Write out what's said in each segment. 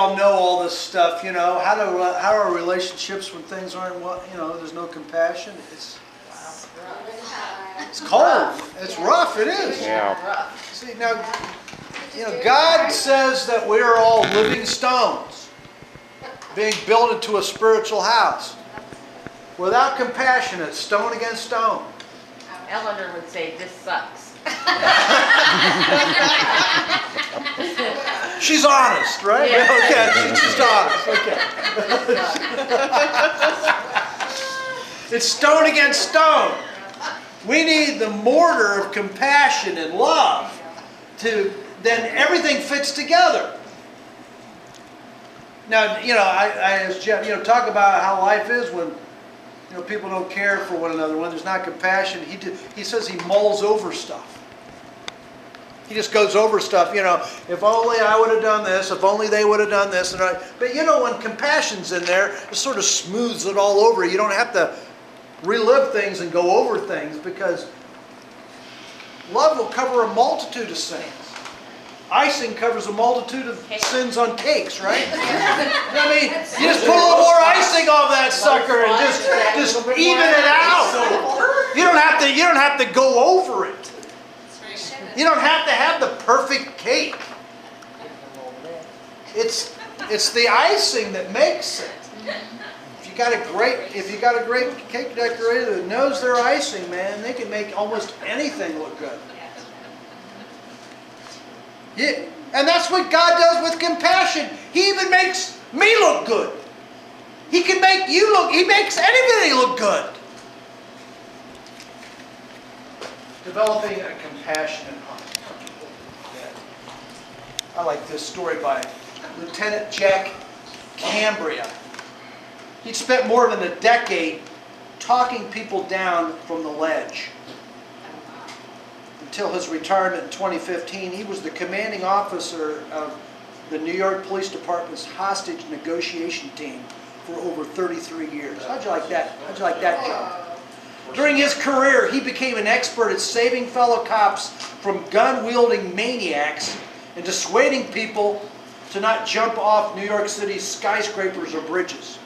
all know all this stuff, you know. How are relationships when things aren't, there's no compassion? It's cold. It's rough. It is. Yeah. See, now, God says that we are all living stones being built into a spiritual house. Without compassion, it's stone against stone. Eleanor would say, this sucks. She's honest, right? Yeah. Okay, she's just honest. Okay. It's stone against stone. We need the mortar of compassion and love then everything fits together. Now, I as Jeff, talk about how life is when, people don't care for one another, when there's not compassion. He says he mulls over stuff. He just goes over stuff, if only I would have done this, if only they would have done this. But when compassion's in there, it sort of smooths it all over. You don't have to relive things and go over things, because love will cover a multitude of sins. Icing covers a multitude of sins on cakes, right? I mean, you just put a little more icing on that sucker and just even it out. You don't have to go over it. You don't have to have the perfect cake. It's the icing that makes it. If you got a great cake decorator that knows their icing, man, they can make almost anything look good. Yeah, and that's what God does with compassion. He even makes me look good. He can make you look. He makes anybody look good. Developing a compassionate heart. I like this story by Lieutenant Jack Cambria. He'd spent more than a decade talking people down from the ledge. Until his retirement in 2015, he was the commanding officer of the New York Police Department's hostage negotiation team for over 33 years. How'd you like that? How'd you like that job? During his career, he became an expert at saving fellow cops from gun-wielding maniacs and dissuading people to not jump off New York City's skyscrapers or bridges.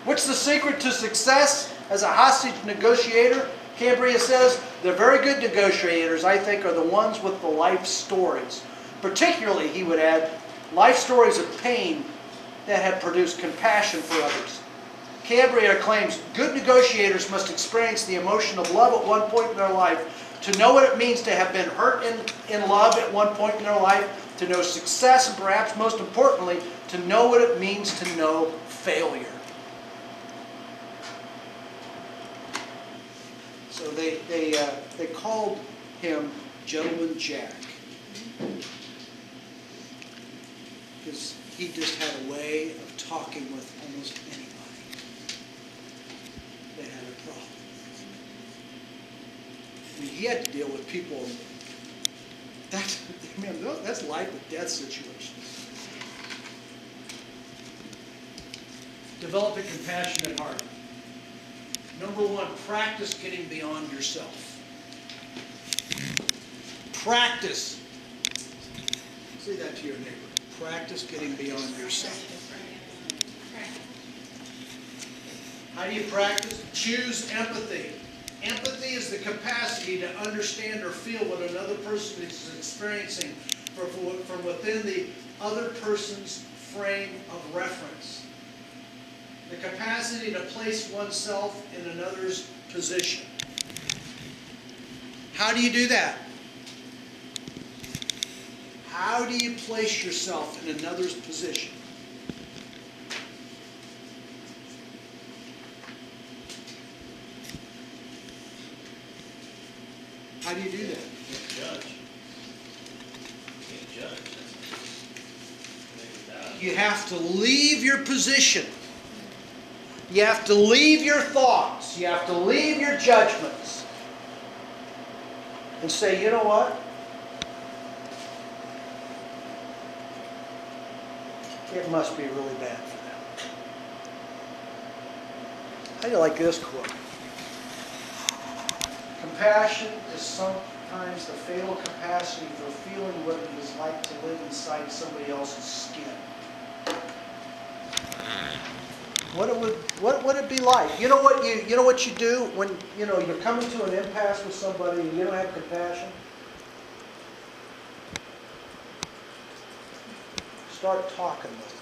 What's the secret to success as a hostage negotiator? Cambria says, the very good negotiators, I think, are the ones with the life stories. Particularly, he would add, life stories of pain that have produced compassion for others. Cambria claims good negotiators must experience the emotion of love at one point in their life, to know what it means to have been hurt in love at one point in their life, to know success, and perhaps most importantly, to know what it means to know failure. So they called him Gentleman Jack, because he just had a way of talking with almost anybody that had a problem. I mean, he had to deal with people. That's life and death situations. Develop a compassionate heart. Number one, practice getting beyond yourself. Practice. Say that to your neighbor. Practice getting beyond yourself. How do you practice? Choose empathy. Empathy is the capacity to understand or feel what another person is experiencing from within the other person's frame of reference. The capacity to place oneself in another's position. How do you do that? How do you place yourself in another's position? How do you do that? You can't judge. You can't judge. You have to leave your position. You have to leave your thoughts. You have to leave your judgments. And say, you know what? It must be really bad for them. How do you like this quote? Compassion is sometimes the fatal capacity for feeling what it is like to live inside somebody else's skin. What would it be like? You know what you do when you're coming to an impasse with somebody and you don't have compassion? Start talking with them.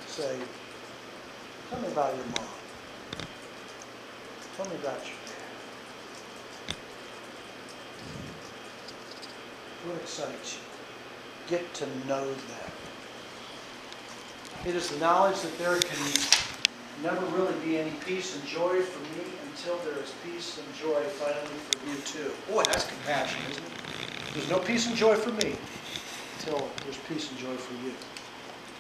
Say, tell me about your mom. Tell me about your dad. What excites you? Get to know them. It is the knowledge that there can never really be any peace and joy for me until there is peace and joy finally for you too. Boy, that's compassion, isn't it? There's no peace and joy for me until there's peace and joy for you.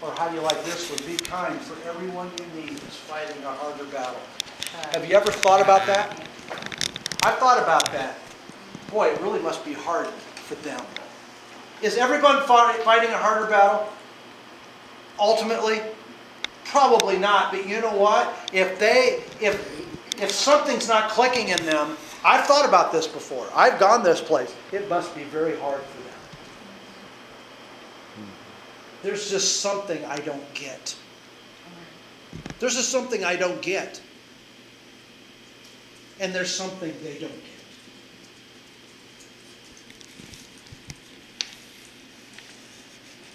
Or how do you like this one? Be kind, for everyone you need is fighting a harder battle. Have you ever thought about that? I've thought about that. Boy, it really must be hard for them. Is everyone fighting a harder battle? Ultimately, probably not. But you know what? If something's not clicking in them, I've thought about this before. I've gone this place. It must be very hard for them. There's just something I don't get. There's just something I don't get. And there's something they don't get.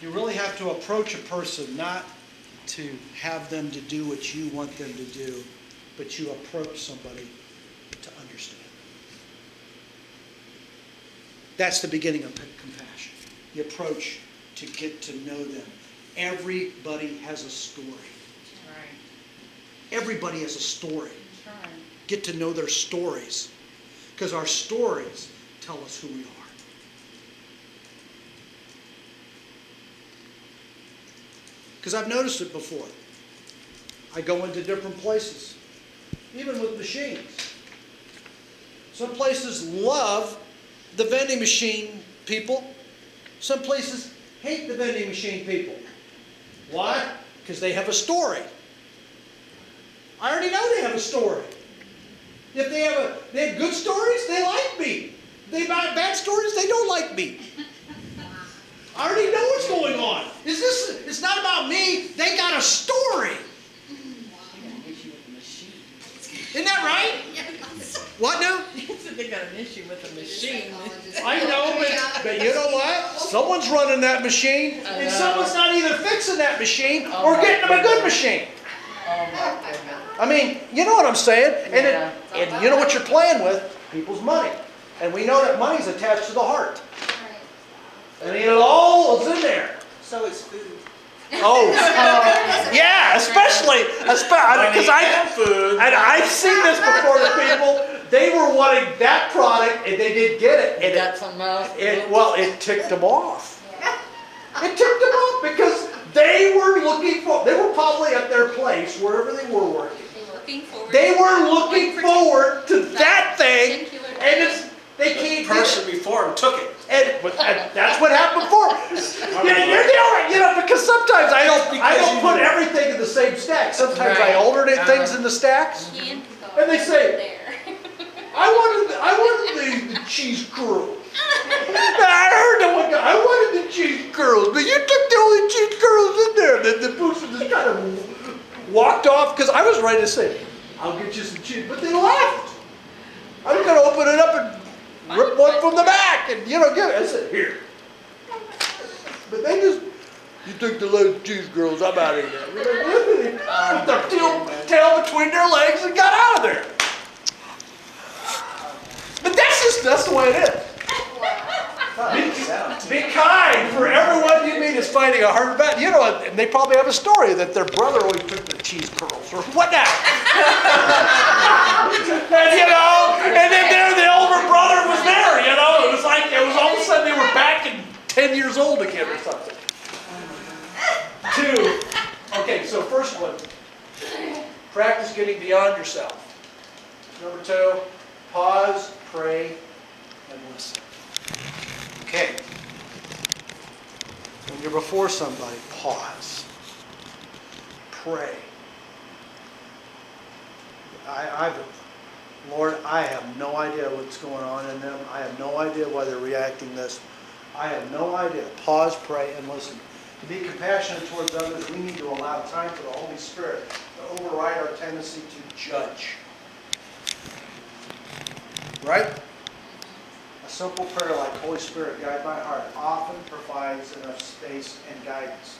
You really have to approach a person not to have them to do what you want them to do, but you approach somebody to understand. That's the beginning of compassion. You approach to get to know them. Everybody has a story. Right. Everybody has a story. That's right. Get to know their stories. Because our stories tell us who we are. Because I've noticed it before. I go into different places, even with machines. Some places love the vending machine people. Some places hate the vending machine people. Why? Because they have a story. I already know they have a story. If they have good stories, they like me. If they have bad stories, they don't like me. I already know what's going on. It's not about me. They got a story. Isn't that right? What now? They got an issue with the machine. I know, but you know what? Someone's running that machine, and someone's not either fixing that machine or getting them a good machine. Oh my goodness. I mean, you know what I'm saying? And, Yeah. and you know what you're playing with? People's money. And we know that money's attached to the heart. I mean, it all is in there. So is food. Oh, yeah, especially because I've seen this before to people. They were wanting that product and they didn't get it. You And got something else? it ticked them off. It ticked them off because they were probably at their place, wherever they were working. They were looking forward to that thing, and they can't The person before him took it. and that's what happened before. Because sometimes I don't put everything in the same stack. Sometimes I Right. alternate things in the stacks. And they say, I wanted the cheese curls. I heard that one guy, I wanted the cheese curls, but you took the only cheese curls in there. The person just kind of walked off because I was ready to say, I'll get you some cheese. But they left. I was going to open it up and rip one from the back and, give it. I said, here. But they just, you took the little cheese girls, I'm out of here. With their tail between their legs and got out of there. But that's the way it is. Be kind, for everyone you meet is fighting a hard battle. And they probably have a story that their brother always took the cheese curls, or what now? And then the older brother was there, It was like, all of a sudden they were back and 10 years old again or something. 2, okay, so first one, practice getting beyond yourself. Number 2, pause, pray, and listen. Okay. When you're before somebody, pause. Pray. Lord, I have no idea what's going on in them. I have no idea why they're reacting this. I have no idea. Pause, pray, and listen. To be compassionate towards others, we need to allow time for the Holy Spirit to override our tendency to judge. Right? A simple prayer like, Holy Spirit, guide my heart, often provides enough space and guidance.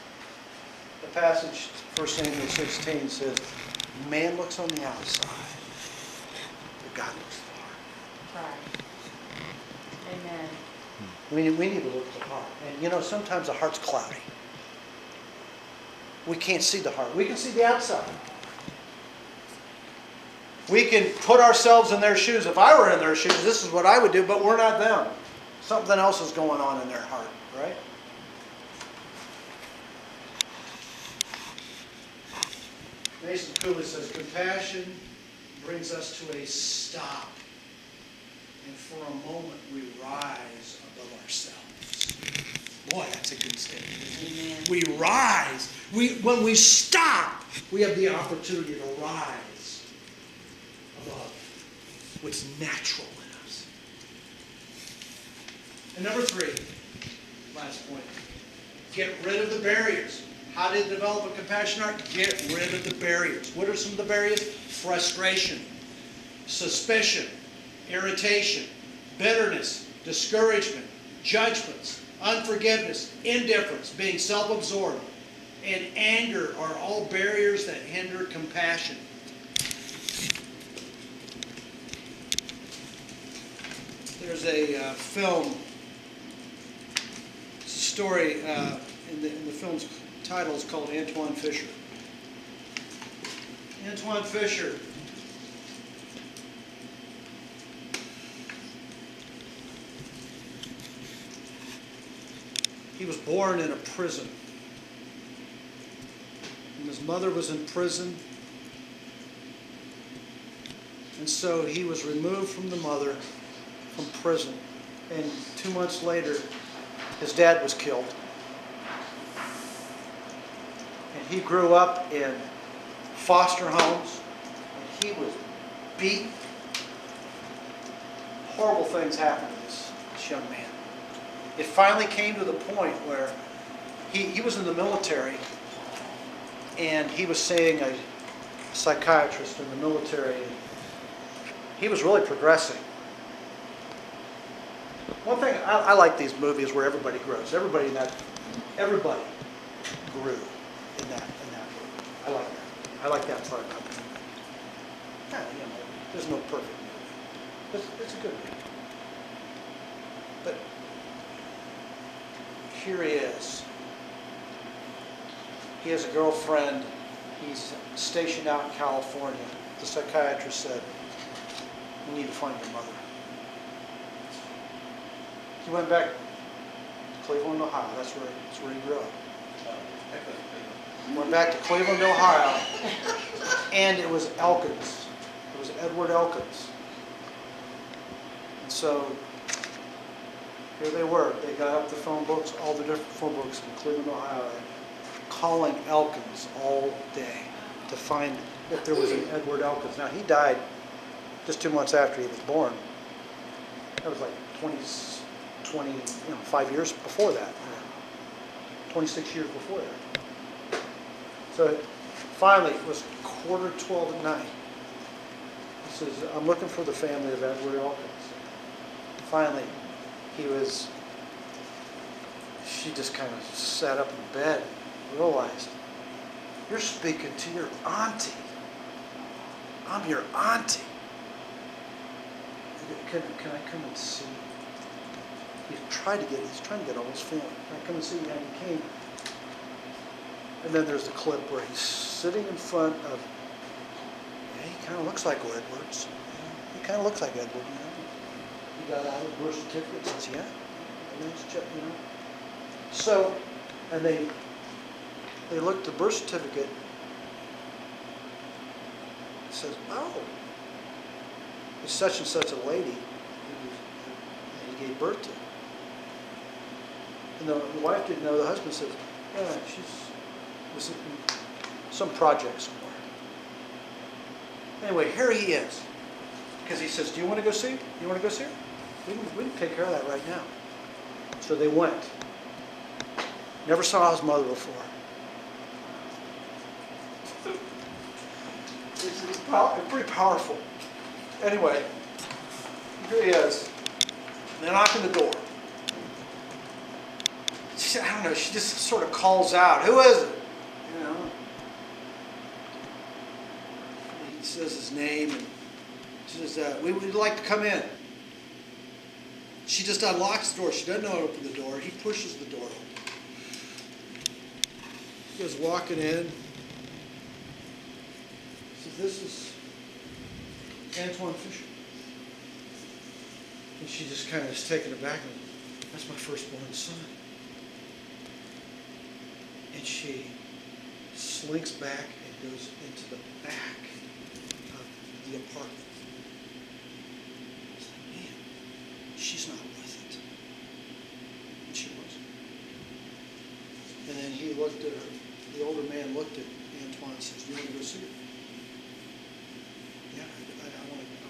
The passage, 1 Samuel 16, says, man looks on the outside, but God looks at the heart. Right. Amen. We need to look at the heart. And you know, sometimes the heart's cloudy. We can't see the heart. We can see the outside. We can put ourselves in their shoes. If I were in their shoes, this is what I would do, but we're not them. Something else is going on in their heart, right? Mason Cooley says, compassion brings us to a stop. And for a moment, we rise above ourselves. Boy, that's a good statement, isn't it? Amen. We rise. When we stop, we have the opportunity to rise above what's natural in us. And number 3, last point, get rid of the barriers. How to develop a compassionate heart? Get rid of the barriers. What are some of the barriers? Frustration, suspicion, irritation, bitterness, discouragement, judgments, unforgiveness, indifference, being self-absorbed, and anger are all barriers that hinder compassion. There's a film story, in the film's title is called Antwone Fisher. Antwone Fisher he was born in a prison. And his mother was in prison. And so he was removed from the mother from prison. And 2 months later, his dad was killed. And he grew up in foster homes. And he was beaten. Horrible things happened to this young man. It finally came to the point where he was in the military, and he was seeing a psychiatrist in the military. He was really progressing. One thing, I like these movies where everybody grows. Everybody grew in that movie. I like that. I like that part about it. Yeah, you know, there's no perfect movie. It's a good movie. But here he is. He has a girlfriend. He's stationed out in California. The psychiatrist said, "We need to find your mother." He went back to Cleveland, Ohio. That's where he grew up. Went back to Cleveland, Ohio, and it was Elkins. It was Edward Elkins. And so here they were. They got up the phone books, all the different phone books in Cleveland, Ohio, and calling Elkins all day to find if there was an Edward Elkins. Now, he died just 2 months after he was born. That was like 5 years before that. 26 years before that. So finally, it was 11:45 at night. He says, "I'm looking for the family of Edward Elkins." Finally, she just kind of sat up in bed and realized, "You're speaking to your auntie. I'm your auntie. Can I come and see you?" He's trying to get all his family. "Can I come and see you?" And he came. And then there's the clip where he's sitting in front of, he kind of looks like Edwards. He kind of looks like Edward, you know. He got out his birth certificate and says, "Yeah, everything's checked, you know." So, and they looked at the birth certificate. It says, "Oh, it's such and such a lady that he gave birth to." And the wife didn't know. The husband says, "Yeah, she's was in some project somewhere." Anyway, here he is. Because he says, "Do you want to go see her? You want to go see her? We can take care of that right now." So they went. Never saw his mother before. It's pretty powerful. Anyway, here he is. They knock on the door. She, I don't know, she just sort of calls out, "Who is it?" You know. He says his name and she says, "We would like to come in." She just unlocks the door. She doesn't know how to open the door. He pushes the door open. He goes walking in. He says, "This is Antoine Fisher." And she just kind of is taken aback. "That's my firstborn son." And she slinks back and goes into the back of the apartment. It's like, man, she's not with it. And she wasn't. And then he looked at her. The older man looked at Antoine and says, "Do you want to go see her?" "Yeah, I want to go."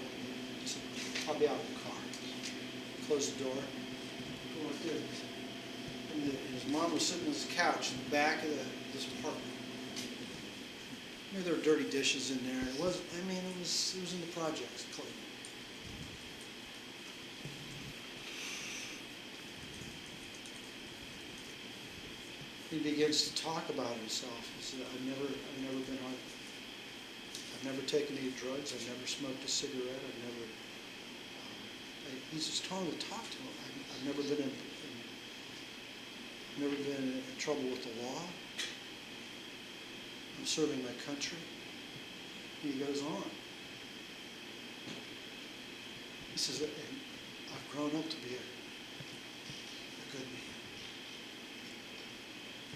He said, "I'll be out in the car." Closed the door. Go like this. And his mom was sitting on his couch in the back of this apartment. There were dirty dishes in there. It was in the projects, clean. He begins to talk about himself. He said, I've never been on. I've never taken any drugs. I've never smoked a cigarette. I've never. He's just trying to talk to him. I've never been in trouble with the law. I'm serving my country. He goes on. He says, and I've grown up to be a good man.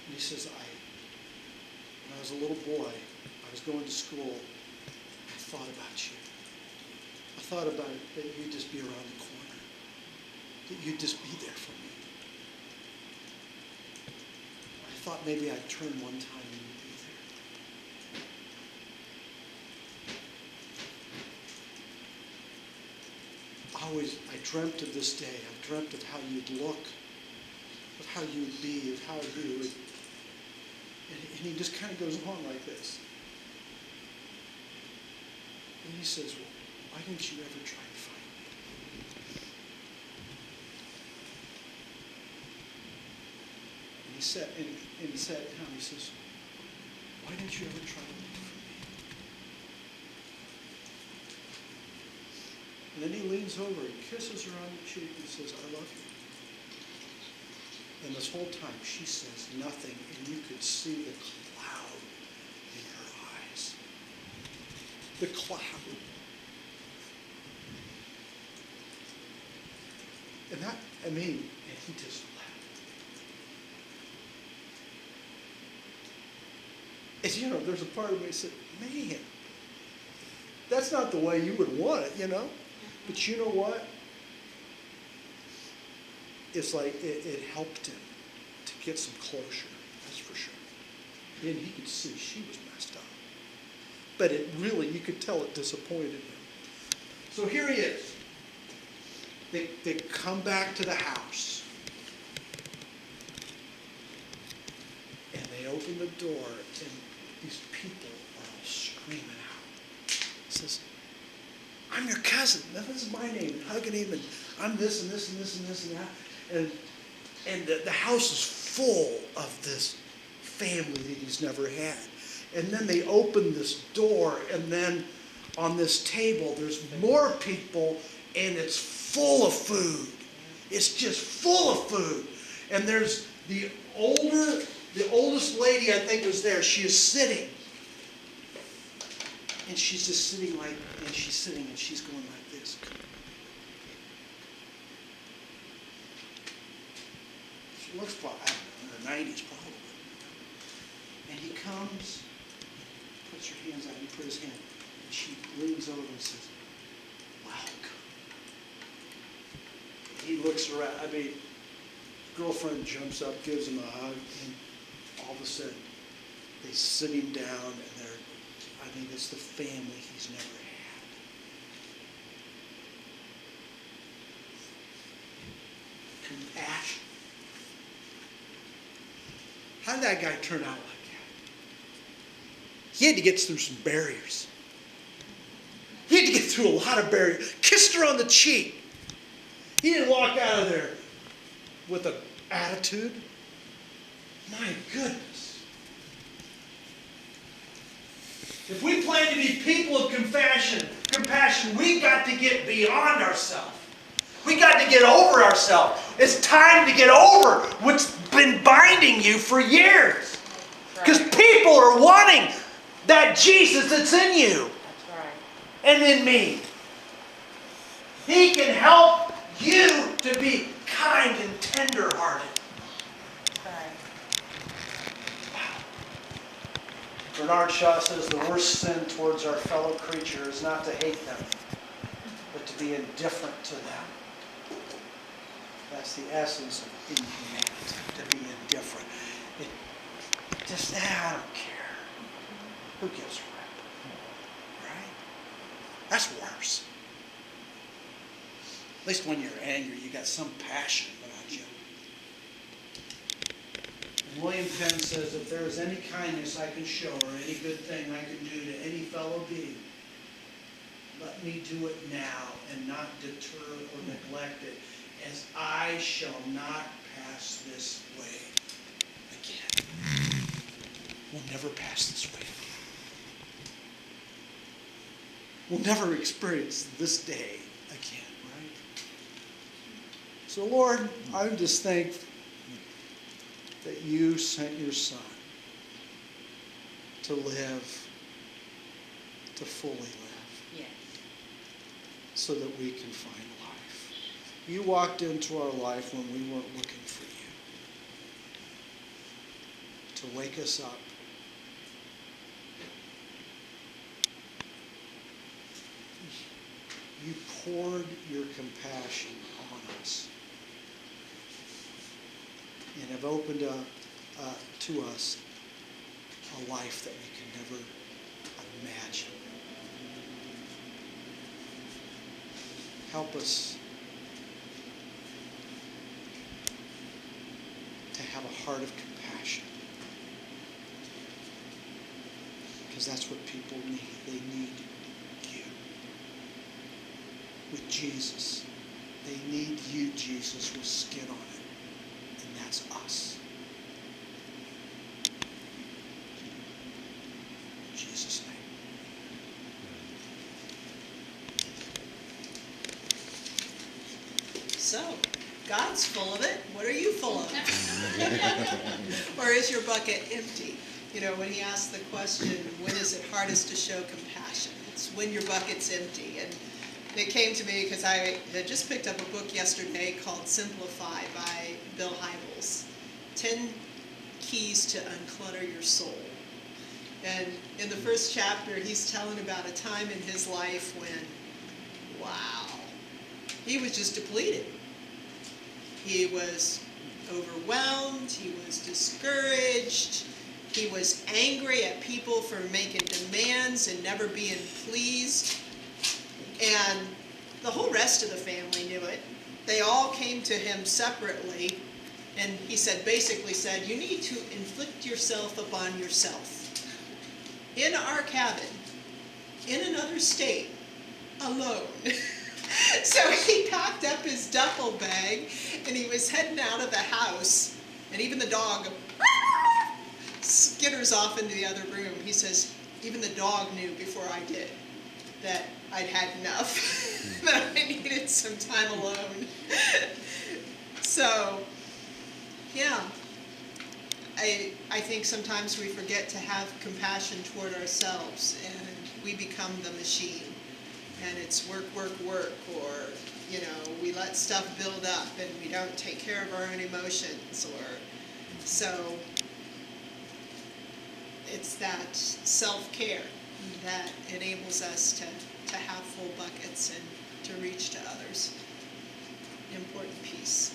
And he says, when I was a little boy, I was going to school, I thought about you. I thought about it, that you'd just be around the corner, that you'd just be there for me. I thought maybe I'd turn one time and you'd be there. I dreamt of this day. I dreamt of how you'd look, of how you'd be, of how you would. And he just kind of goes on like this. And he says, well, why didn't you ever try to find me? And he sat down. He says, why didn't you ever try to look for me? And then he leans over and kisses her on the cheek and says, I love you. And this whole time she says nothing, and you could see the cloud in her eyes. The cloud. And he just laughed. And there's a part of me that said, man, that's not the way you would want it, But you know what? It's like it helped him to get some closure, that's for sure. And he could see she was messed up. But it really, you could tell it disappointed him. So here he is. They come back to the house. And they open the door, and these people are all screaming out. He says, I'm your cousin. This is my name. And hugging him, and I'm this and this and this and this and that. And the house is full of this family that he's never had. And then they open this door, and then on this table there's more people, and it's full of food. It's just full of food. And there's the oldest lady I think was there. She is sitting. And she's just sitting and she's going like this. She looks probably, in her 90s probably. And he comes, puts her hands out, he put his hand, and she leans over and says, welcome. He looks around, girlfriend jumps up, gives him a hug, and all of a sudden, they sit him down, and it's the family he's never had. Compassion. How did that guy turn out like that? He had to get through some barriers. He had to get through a lot of barriers. Kissed her on the cheek. He didn't walk out of there with an attitude. My goodness. If we plan to be people of compassion, we got to get beyond ourselves. We got to get over ourselves. It's time to get over what's been binding you for years. Because people are wanting that Jesus that's in you That's right. and in me. He can help you to be kind and tender-hearted. That's right. Bernard Shaw says the worst sin towards our fellow creature is not to hate them, but to be indifferent to them. That's the essence of inhumanity, to be indifferent. Just, I don't care. Who gives a rip? Right? That's worse. At least when you're angry, you got some passion about you. And William Penn says, if there is any kindness I can show or any good thing I can do to any fellow being, let me do it now and not deter or neglect it, as I shall not pass this way again. We'll never pass this way again. We'll never experience this day again, right? So Lord, I'm just thankful that you sent your Son to live, to fully live, Yes. so that we can find life. You walked into our life when we weren't looking for you, to wake us up. You poured your compassion on us and have opened up to us a life that we can never imagine. Help us to have a heart of compassion, because that's what people need. They need you. With Jesus, they need you, Jesus, with skin on it, and that's us. In Jesus' name. So, God's full of it. What are you full of? Or is your bucket empty? You know, when he asked the question, when is it hardest to show compassion? It's when your bucket's empty. And it came to me because I had just picked up a book yesterday called Simplify by Bill Hybels. 10 Keys to Unclutter Your Soul. And in the first chapter, he's telling about a time in his life when, wow, he was just depleted. He was overwhelmed. He was discouraged. He was angry at people for making demands and never being pleased. And the whole rest of the family knew it. They all came to him separately. And he basically said, you need to inflict yourself upon yourself. In our cabin, in another state, alone. So he packed up his duffel bag and he was heading out of the house, and even the dog skitters off into the other room. He says, even the dog knew before I did that I'd had enough, that I needed some time alone. So, yeah, I think sometimes we forget to have compassion toward ourselves, and we become the machine. And it's work, work, work, or, you know, we let stuff build up and we don't take care of our own emotions, or so it's that self-care that enables us to have full buckets and to reach to others. Important piece.